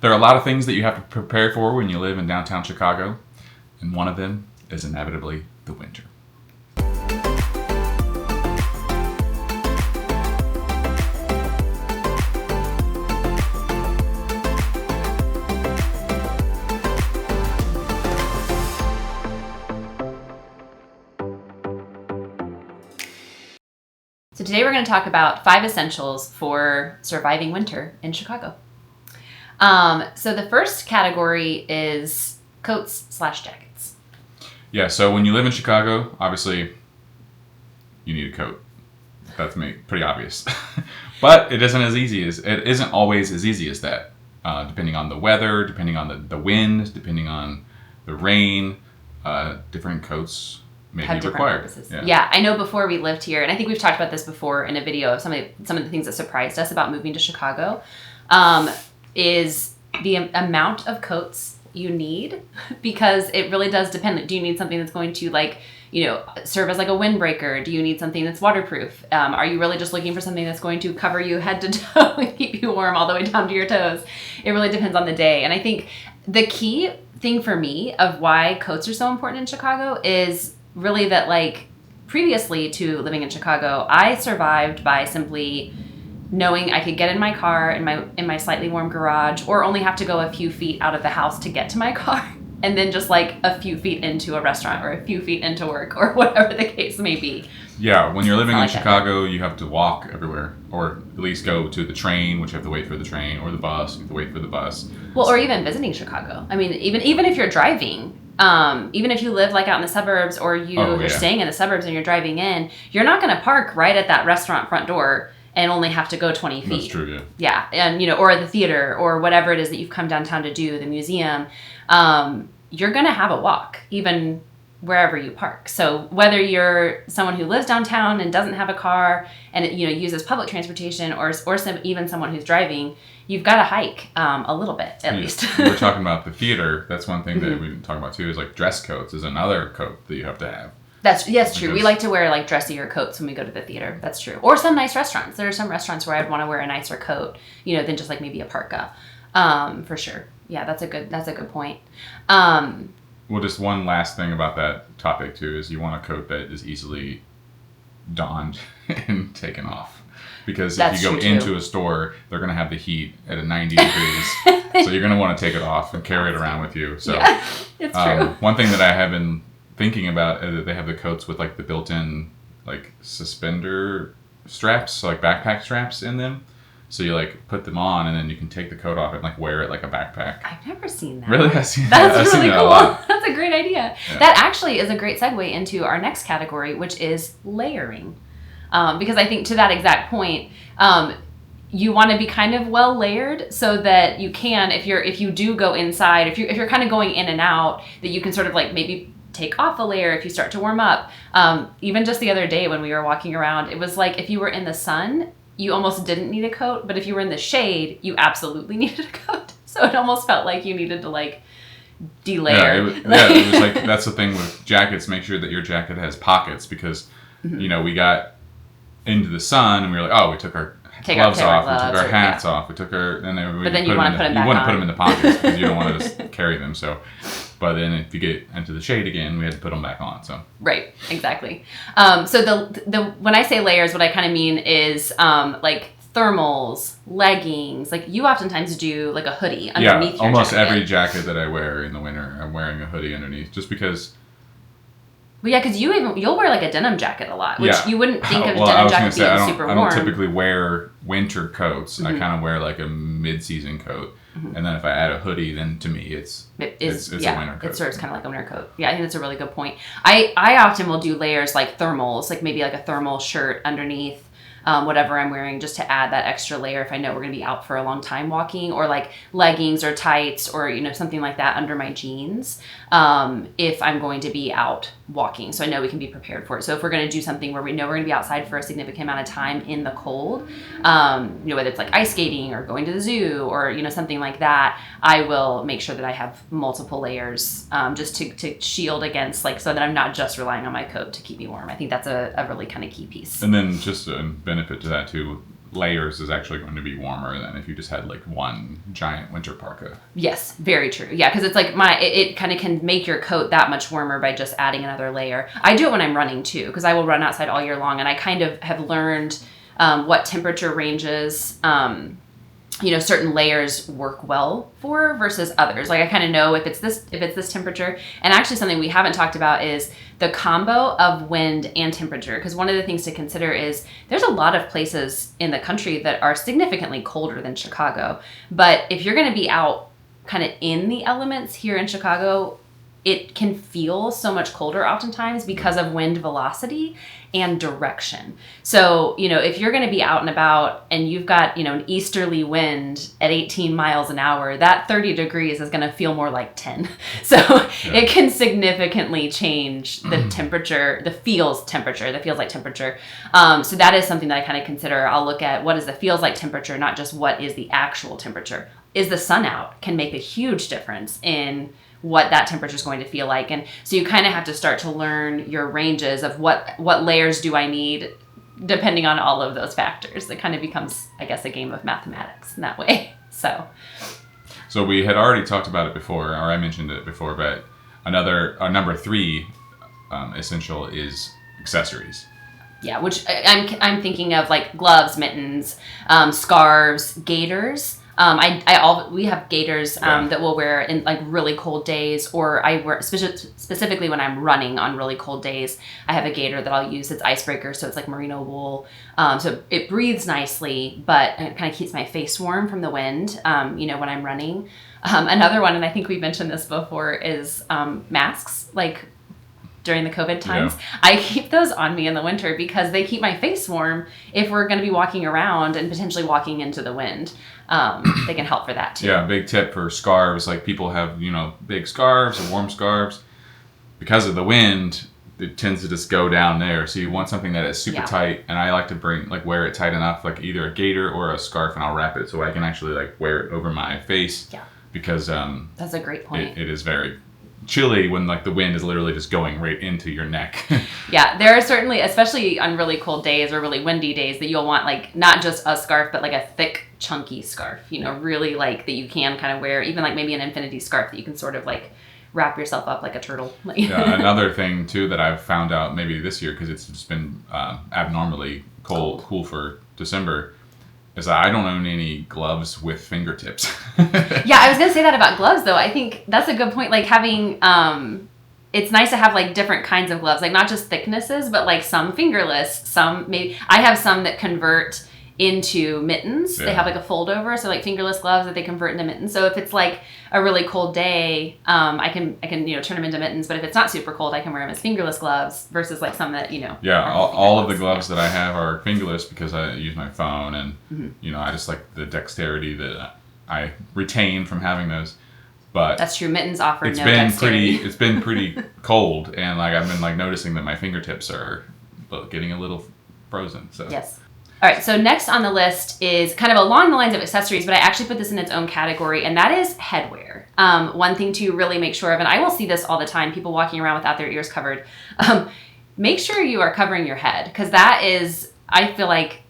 There are a lot of things that you have to prepare for when you live in downtown Chicago, and one of them is inevitably the winter. So today we're going to talk about 5 essentials for surviving winter in Chicago. So the first category is coats/jackets. Yeah, so when you live in Chicago, obviously you need a coat. That's pretty obvious. But it isn't always as easy as that. Depending on the weather, depending on the wind, depending on the rain, different coats may be required. Yeah, I know before we lived here, and I think we've talked about this before in a video of some of the things that surprised us about moving to Chicago, is the amount of coats you need, because it really does depend. Do you need something that's going to serve as like a windbreaker? Do you need something that's waterproof? Are you really just looking for something that's going to cover you head to toe and keep you warm all the way down to your toes? It really depends on the day. And I think the key thing for me of why coats are so important in Chicago is really that, like, previously to living in Chicago, I survived by simply knowing I could get in my car in my slightly warm garage, or only have to go a few feet out of the house to get to my car, and then just like a few feet into a restaurant or a few feet into work or whatever the case may be. Yeah, when you're living in Chicago, you have to walk everywhere, or at least go to the train, which you have to wait for the train, or the bus, you have to wait for the bus. Well, or even visiting Chicago. I mean, even if you're driving, even if you live like out in the suburbs, or you're staying in the suburbs and you're driving in, you're not going to park right at that restaurant front door and only have to go 20 feet. That's true, yeah. Yeah, and or the theater, or whatever it is that you've come downtown to do, the museum, you're going to have a walk, even wherever you park. So whether you're someone who lives downtown and doesn't have a car and uses public transportation, or even someone who's driving, you've got to hike a little bit at least. We're talking about the theater. That's one thing that we didn't talk about too, is like dress coats is another coat that you have to have. That's true. We like to wear like dressier coats when we go to the theater. That's true. Or some nice restaurants. There are some restaurants where I'd want to wear a nicer coat, than just like maybe a parka. For sure. Yeah, that's a good point. Well, just one last thing about that topic too is you want a coat that is easily donned and taken off. Because if you go into a store, they're going to have the heat at a 90 degrees. So you're going to want to take it off and carry it around with you. So yeah, it's true. One thing that I have been thinking about is that they have the coats with like the built-in like suspender straps, so like backpack straps in them. So you like put them on, and then you can take the coat off and like wear it like a backpack. I've never seen that. Really? I've seen that. That's really cool. That's a great idea. Yeah. That actually is a great segue into our next category, which is layering. Because I think to that exact point, you want to be kind of well layered so that you can, if you do go inside, if you're kind of going in and out, that you can sort of like maybe take off a layer if you start to warm up. Even just the other day when we were walking around, it was like if you were in the sun, you almost didn't need a coat, but if you were in the shade, you absolutely needed a coat. So it almost felt like you needed to like delayer. It was like, that's the thing with jackets. Make sure that your jacket has pockets, because we got into the sun and we were like, we took our gloves off, we took our hats off, we took our, and then but then you want to put them back on. You want to put them in the pockets because you don't want to just carry them. So, but then if you get into the shade again, we had to put them back on. So right, exactly. So the when I say layers, what I kind of mean is like thermals, leggings. Like you oftentimes do like a hoodie underneath your almost jacket. Every jacket that I wear in the winter, I'm wearing a hoodie underneath, just because. Well, yeah, because you'll wear like a denim jacket a lot, which you wouldn't think of a denim jacket being super warm. I don't typically wear winter coats. I kind of wear like a mid-season coat, and then if I add a hoodie, then to me it's a winter coat. It serves kind of like a winter coat. Yeah, I think that's a really good point. I often will do layers like thermals, like maybe like a thermal shirt underneath. Whatever I'm wearing, just to add that extra layer if I know we're going to be out for a long time walking, or like leggings or tights or something like that under my jeans if I'm going to be out walking, so I know we can be prepared for it. So if we're going to do something where we know we're going to be outside for a significant amount of time in the cold, whether it's like ice skating or going to the zoo or something like that, I will make sure that I have multiple layers just to shield against, like, so that I'm not just relying on my coat to keep me warm. I think that's a really kind of key piece. And then just a benefit to that too, layers is actually going to be warmer than if you just had like one giant winter parka. Yes, very true. Yeah, because it's like it kind of can make your coat that much warmer by just adding another layer. I do it when I'm running too, because I will run outside all year long, and I kind of have learned what temperature ranges certain layers work well for versus others. Like I kind of know if it's this temperature. And actually something we haven't talked about is the combo of wind and temperature. Because one of the things to consider is there's a lot of places in the country that are significantly colder than Chicago. But if you're going to be out kind of in the elements here in Chicago, it can feel so much colder oftentimes because of wind velocity and direction. So, if you're going to be out and about and you've got, an easterly wind at 18 miles an hour, that 30 degrees is going to feel more like 10. So It can significantly change the temperature, the feels like temperature. So that is something that I kind of consider. I'll look at what is the feels like temperature, not just what is the actual temperature. Is the sun out can make a huge difference in what that temperature is going to feel like. And so you kind of have to start to learn your ranges of what layers do I need depending on all of those factors. It kind of becomes, I guess, a game of mathematics in that way. So we had already talked about it before, or I mentioned it before, but number 3 essential is accessories. Yeah, which I'm thinking of like gloves, mittens, scarves, gaiters. We have gaiters that we'll wear in like really cold days, or I wear specifically when I'm running on really cold days. I have a gaiter that I'll use. It's icebreaker, so it's like merino wool. So it breathes nicely, but it kind of keeps my face warm from the wind. When I'm running. Another one, and I think we mentioned this before, is masks. Like during the COVID times, I keep those on me in the winter because they keep my face warm if we're going to be walking around and potentially walking into the wind. They can help for that too. Yeah, big tip for scarves. Like people have, big scarves or warm scarves. Because of the wind, it tends to just go down there. So you want something that is super tight. And I like to wear it tight enough, like either a gaiter or a scarf, and I'll wrap it so I can actually like wear it over my face. Yeah. Because that's a great point. It is very chilly when like the wind is literally just going right into your neck. Yeah, there are certainly, especially on really cold days or really windy days, that you'll want like not just a scarf, but like a thick, chunky scarf, really like that you can kind of wear, even like maybe an infinity scarf that you can sort of like wrap yourself up like a turtle. Yeah, another thing too that I've found out maybe this year, because it's just been abnormally cool for December, is that I don't own any gloves with fingertips. Yeah, I was going to say that about gloves, though. I think that's a good point. Like having, it's nice to have like different kinds of gloves, like not just thicknesses, but like some fingerless, some maybe. I have some that convert into mittens. Yeah. They have like a fold over, so like fingerless gloves that they convert into mittens. So if it's like a really cold day, I can turn them into mittens. But if it's not super cold, I can wear them as fingerless gloves versus like some that Yeah, all of the gloves that I have are fingerless because I use my phone, and I just like the dexterity that I retain from having those. But that's true. Mittens offer no dexterity. It's been pretty cold, and like I've been like noticing that my fingertips are getting a little frozen. So yes. All right, so next on the list is kind of along the lines of accessories, but I actually put this in its own category, and that is headwear. One thing to really make sure of, and I will see this all the time, people walking around without their ears covered. Make sure you are covering your head, because that is, I feel like,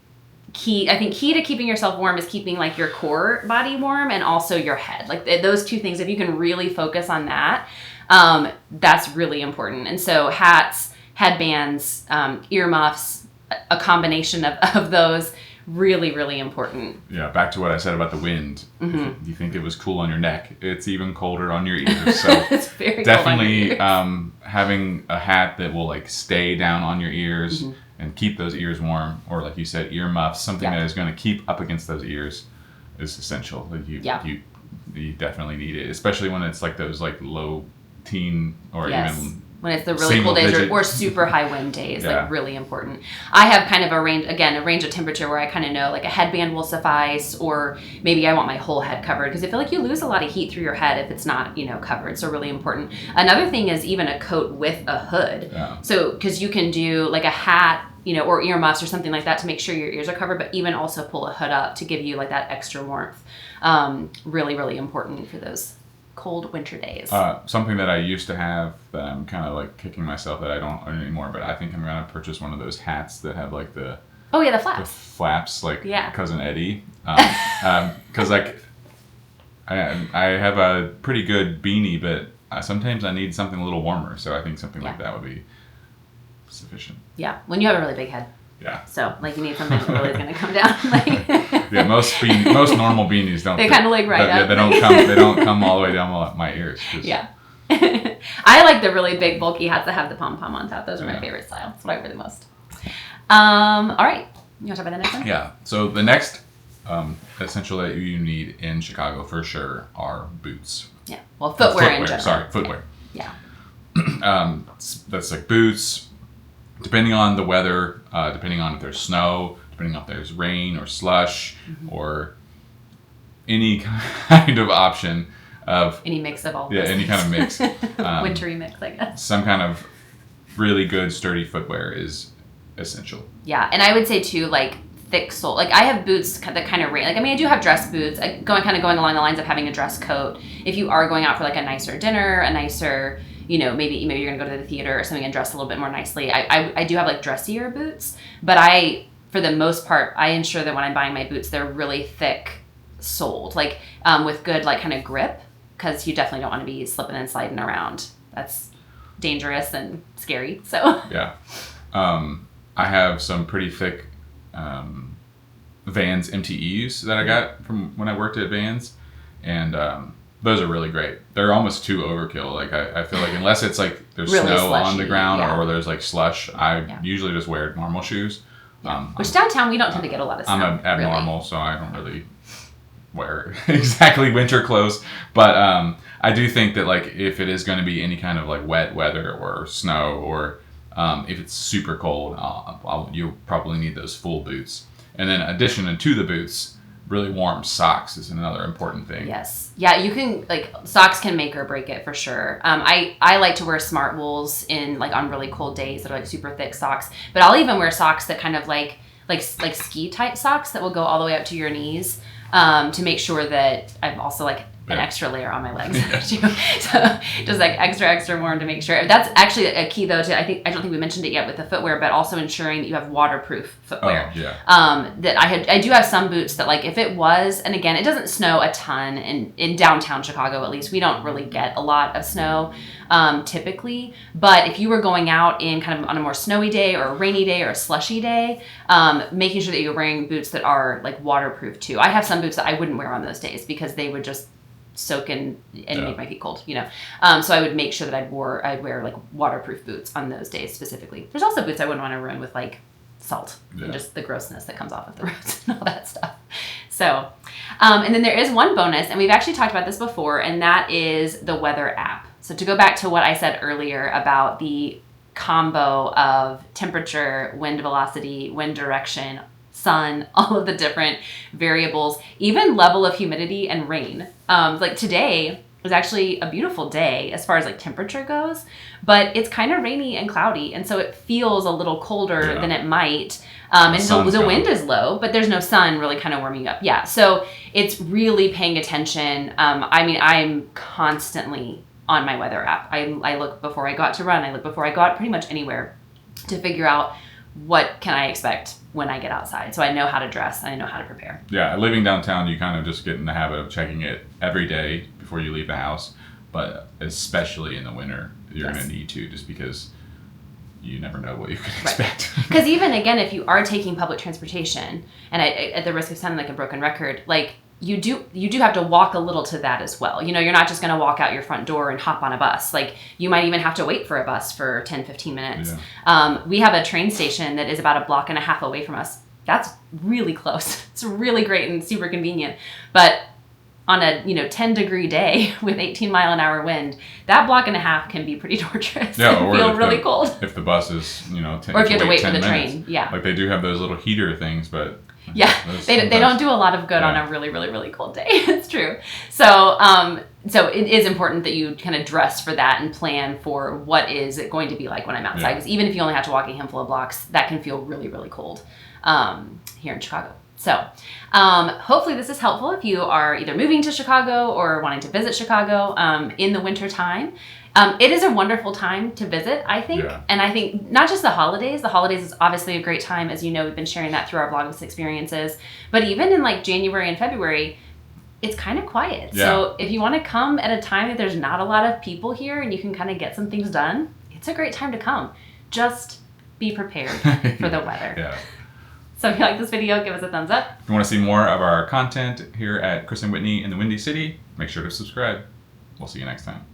key. I think key to keeping yourself warm is keeping like your core body warm and also your head. Like those two things, if you can really focus on that, that's really important. And so hats, headbands, earmuffs, a combination of those, really, really important. Yeah, back to what I said about the wind. If you think it was cool on your neck, it's even colder on your ears. So it's very definitely cold on your ears. Having a hat that will like stay down on your ears and keep those ears warm, or like you said, earmuffs, something that is going to keep up against those ears is essential. Like you definitely need it, especially when it's like those like low teen or even when it's the really cold days or super high wind days, like really important. I have kind of a range of temperature where I kind of know like a headband will suffice, or maybe I want my whole head covered, because I feel like you lose a lot of heat through your head if it's not, covered. So really important. Another thing is even a coat with a hood. Yeah. So, because you can do like a hat, or earmuffs or something like that to make sure your ears are covered, but even also pull a hood up to give you like that extra warmth. Really, really important for those cold winter days. Something that I used to have that I'm kind of like kicking myself that I don't own anymore, but I think I'm going to purchase one of those hats that have like the Oh yeah, the The flaps. flaps, like Yeah. Cousin Eddie. Because like I have a pretty good beanie, but sometimes I need something a little warmer. So I think something like that would be sufficient. Yeah, when you have a really big head. Yeah. So like you need something that really is going to come down. Like Yeah, most normal beanies don't. They kind of like right up. They don't come. They don't come all the way down my ears. Yeah. I like the really big bulky hats that have the pom pom on top. Those are my favorite style. That's what I wear the most. All right, you want to talk about the next one? Yeah. So the next essential that you need in Chicago for sure are boots. Yeah. Well, footwear in general. Sorry, footwear. Yeah. That's like boots. Depending on the weather, depending on if there's snow, depending on if there's rain or slush, or any kind of option of any mix of all. Yeah, any kind of mix. Wintry mix, I guess. Some kind of really good sturdy footwear is essential. Yeah, and I would say too, like thick sole. Like I have boots that kind of rain. Like I mean, I do have dress boots. Going along the lines of having a dress coat. If you are going out for like a nicer dinner, a nicer, maybe you're gonna go to the theater or something and dress a little bit more nicely. I do have like dressier boots, but for the most part, I ensure that when I'm buying my boots, they're really thick soled, like with good like kind of grip, because you definitely don't want to be slipping and sliding around. That's dangerous and scary. So yeah, I have some pretty thick Vans MTEs that I got from when I worked at Vans, and those are really great. They're almost too overkill. Like I feel like unless it's like there's really snow slushy, on the ground or there's like slush, I usually just wear normal shoes. Which downtown we don't tend to get a lot of snow. I'm abnormal, really. So I don't really wear exactly winter clothes. But I do think that like if it is going to be any kind of like wet weather or snow or if it's super cold, you'll probably need those full boots. And then addition to the boots, really warm socks is another important thing. Yes. Yeah, you can socks can make or break it for sure. I like to wear smart wools on really cold days that are like super thick socks. But I'll even wear socks that kind of like ski type socks that will go all the way up to your knees to make sure that I'm also like an extra layer on my legs. So just like extra warm to make sure. That's actually a key though to I don't think we mentioned it yet with the footwear, but also ensuring that you have waterproof footwear. Oh, yeah. That I do have some boots that like if it was, and again it doesn't snow a ton in downtown Chicago, at least we don't really get a lot of snow typically, but if you were going out in kind of on a more snowy day or a rainy day or a slushy day, making sure that you're wearing boots that are like waterproof too. I have some boots that I wouldn't wear on those days because they would just soak in and make my feet cold, so I would make sure that I'd wear like waterproof boots on those days specifically. There's also boots I wouldn't want to ruin with like salt and just the grossness that comes off of the roads and all that stuff. So and then there is one bonus, and we've actually talked about this before, and that is the weather app. So to go back to what I said earlier about the combo of temperature, wind velocity, wind direction, sun, all of the different variables, even level of humidity and rain. Like today was actually a beautiful day as far as like temperature goes, but it's kind of rainy and cloudy, and so it feels a little colder than it might. And the wind is low, but there's no sun really kind of warming up. Yeah, so it's really paying attention. I'm constantly on my weather app. I look before I go out to run. I look before I go out pretty much anywhere to figure out what can I expect when I get outside. So I know how to dress and I know how to prepare. Yeah, living downtown, you kind of just get in the habit of checking it every day before you leave the house. But especially in the winter, you're going to need to, just because you never know what you can expect. Because even, again, if you are taking public transportation, and at the risk of sounding like a broken record, like you do have to walk a little to that as well. You're not just going to walk out your front door and hop on a bus. Like you might even have to wait for a bus for 10, 15 minutes. Yeah. We have a train station that is about a block and a half away from us. That's really close. It's really great and super convenient. But on a 10-degree day with 18-mile-an-hour wind, that block and a half can be pretty torturous. Yeah, or feel really cold. If the bus is 10, or if you have to wait for the minutes. train. Yeah. Like they do have those little heater things, but they don't do a lot of good on a really, really, really cold day. It's true. So it is important that you kind of dress for that and plan for what is it going to be like when I'm outside. Because even if you only have to walk a handful of blocks, that can feel really, really cold here in Chicago. So hopefully this is helpful if you are either moving to Chicago or wanting to visit Chicago in the winter time. It is a wonderful time to visit, I think. Yeah. And I think not just the holidays. The holidays is obviously a great time. As you know, we've been sharing that through our Vlogmas experiences. But even in like January and February, it's kind of quiet. Yeah. So if you want to come at a time that there's not a lot of people here and you can kind of get some things done, it's a great time to come. Just be prepared for the weather. Yeah. So if you like this video, give us a thumbs up. If you want to see more of our content here at Chris and Whitney in the Windy City, make sure to subscribe. We'll see you next time.